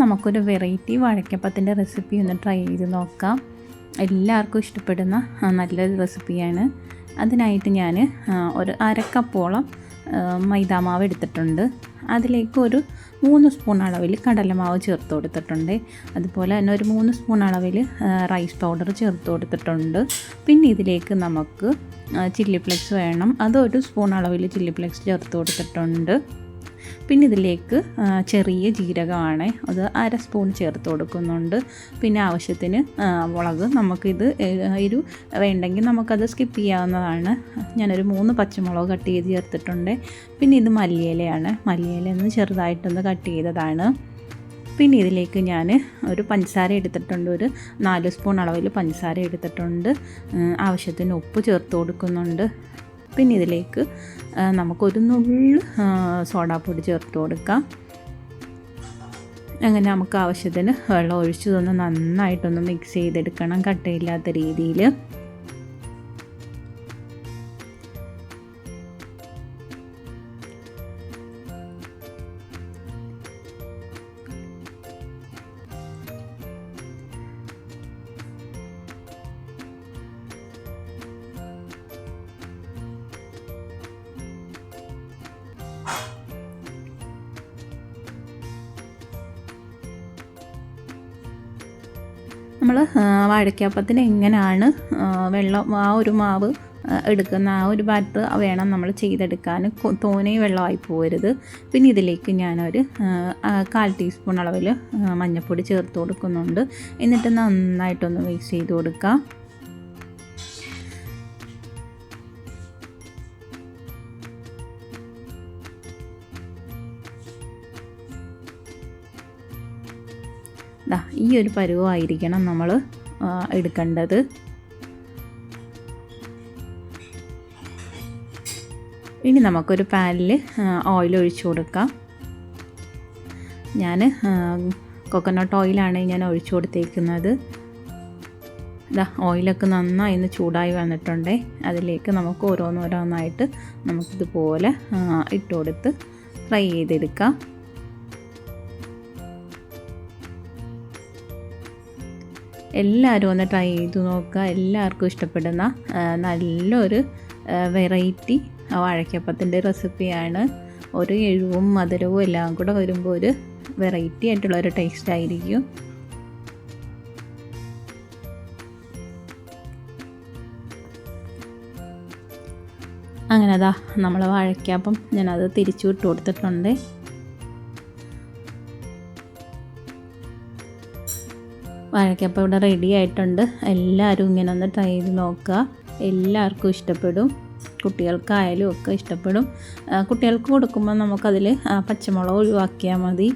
നമുക്കൊരു variety വാഴയ്ക്കപ്പത്തിൻ്റെ recipe ഒന്ന് try ചെയ്ത് നോക്കാം. എല്ലാവർക്കും ഇഷ്ടപ്പെടുന്ന നല്ലൊരു റെസിപ്പിയാണ്. അതിനായിട്ട് ഞാൻ ഒരു അരക്കപ്പോളം മൈദാമാവ് എടുത്തിട്ടുണ്ട്. അതിലേക്ക് ഒരു 3 സ്പൂൺ അളവിൽ കടലമാവ് ചേർത്ത് കൊടുത്തിട്ടുണ്ട്. അതുപോലെ തന്നെ ഒരു 3 സ്പൂൺ അളവിൽ റൈസ് പൗഡർ ചേർത്ത് കൊടുത്തിട്ടുണ്ട്. പിന്നെ ഇതിലേക്ക് നമുക്ക് ചില്ലി ഫ്ലെക്സ് വേണം. അതൊരു സ്പൂൺ അളവിൽ ചില്ലി ഫ്ലെക്സ് ചേർത്ത് കൊടുത്തിട്ടുണ്ട്. പിന്നെ ഇതിലേക്ക് ചെറിയ ജീരകമാണ്, അത് 1/2 സ്പൂൺ ചേർത്ത് കൊടുക്കുന്നുണ്ട്. പിന്നെ ആവശ്യത്തിന് മുളക്, നമുക്കിത് എരിവ് വേണ്ടെങ്കിൽ നമുക്കത് സ്കിപ്പ് ചെയ്യാവുന്നതാണ്. ഞാനൊരു 3 പച്ചമുളക് കട്ട് ചെയ്ത് ചേർത്തിട്ടുണ്ട്. പിന്നെ ഇത് മല്ലിയിലയാണ്, മല്ലിയിലയൊന്ന് ചെറുതായിട്ടൊന്ന് കട്ട് ചെയ്തതാണ്. പിന്നെ ഇതിലേക്ക് ഞാൻ ഒരു പഞ്ചസാര എടുത്തിട്ടുണ്ട്, ഒരു 4 സ്പൂൺ അളവിൽ പഞ്ചസാര എടുത്തിട്ടുണ്ട്. ആവശ്യത്തിന് ഉപ്പ് ചേർത്ത് കൊടുക്കുന്നുണ്ട്. പിന്നെ ഇതിലേക്ക് നമുക്കൊരു നുള്ള് സോഡാപ്പൊടി ചേർത്ത് കൊടുക്കാം. അങ്ങനെ നമുക്ക് ആവശ്യത്തിന് വെള്ളം ഒഴിച്ച് തന്നെ നന്നായിട്ടൊന്ന് മിക്സ് ചെയ്തെടുക്കണം, കട്ടയില്ലാത്ത രീതിയിൽ. നമ്മൾ വാഴയ്ക്കാപ്പത്തിന് എങ്ങനെയാണ് വെള്ളം ആ ഒരു മാവ് എടുക്കുന്ന ആ ഒരു ബാറ്റർ വേണം നമ്മൾ ചെയ്തെടുക്കാൻ. തോനെ വെള്ളമായി പോകരുത്. പിന്നെ ഇതിലേക്ക് ഞാനൊരു 1/4 ടീസ്പൂൺ അളവിൽ മഞ്ഞൾപ്പൊടി ചേർത്ത് കൊടുക്കുന്നുണ്ട്. എന്നിട്ട് നന്നായിട്ടൊന്ന് മിക്സ് ചെയ്ത് കൊടുക്കാം. ഈ ഒരു പരുവമായിരിക്കണം നമ്മൾ എടുക്കേണ്ടത്. ഇനി നമുക്കൊരു പാനിൽ ഓയിൽ ഒഴിച്ചു കൊടുക്കാം. ഞാൻ കോക്കനട്ട് ഓയിലാണ് ഞാൻ ഒഴിച്ചു കൊടുത്തേക്കുന്നത്. ഓയിലൊക്കെ നന്നായി ഒന്ന് ചൂടായി വന്നിട്ടുണ്ട്. അതിലേക്ക് നമുക്ക് ഓരോന്നോരോന്നായിട്ട് നമുക്കിതുപോലെ ഇട്ട് കൊടുത്ത് ഫ്രൈ ചെയ്തെടുക്കാം. എല്ലാവരും ഒന്ന് ട്രൈ ചെയ്ത് നോക്കുക. എല്ലാവർക്കും ഇഷ്ടപ്പെടുന്ന നല്ലൊരു വെറൈറ്റി വാഴയ്ക്കപ്പത്തിൻ്റെ റെസിപ്പിയാണ്. ഒരു എരിവും മധുരവും എല്ലാം കൂടെ വരുമ്പോൾ ഒരു വെറൈറ്റി ആയിട്ടുള്ളൊരു ടേസ്റ്റ് ആയിരിക്കും. അങ്ങനെ നമ്മൾ വാഴയ്ക്കപ്പം ഞാനത് തിരിച്ചു വിട്ട് കൊടുത്തിട്ടുണ്ട്. വാഴയ്ക്കപ്പം ഇവിടെ റെഡി ആയിട്ടുണ്ട്. എല്ലാവരും ഇങ്ങനെ ഒന്ന് ട്രൈ ചെയ്ത് നോക്കുക. എല്ലാവർക്കും ഇഷ്ടപ്പെടും, കുട്ടികൾക്കായാലും ഒക്കെ ഇഷ്ടപ്പെടും. കുട്ടികൾക്ക് കൊടുക്കുമ്പോൾ നമുക്കതിൽ പച്ചമുളക് ഒഴിവാക്കിയാൽ മതി.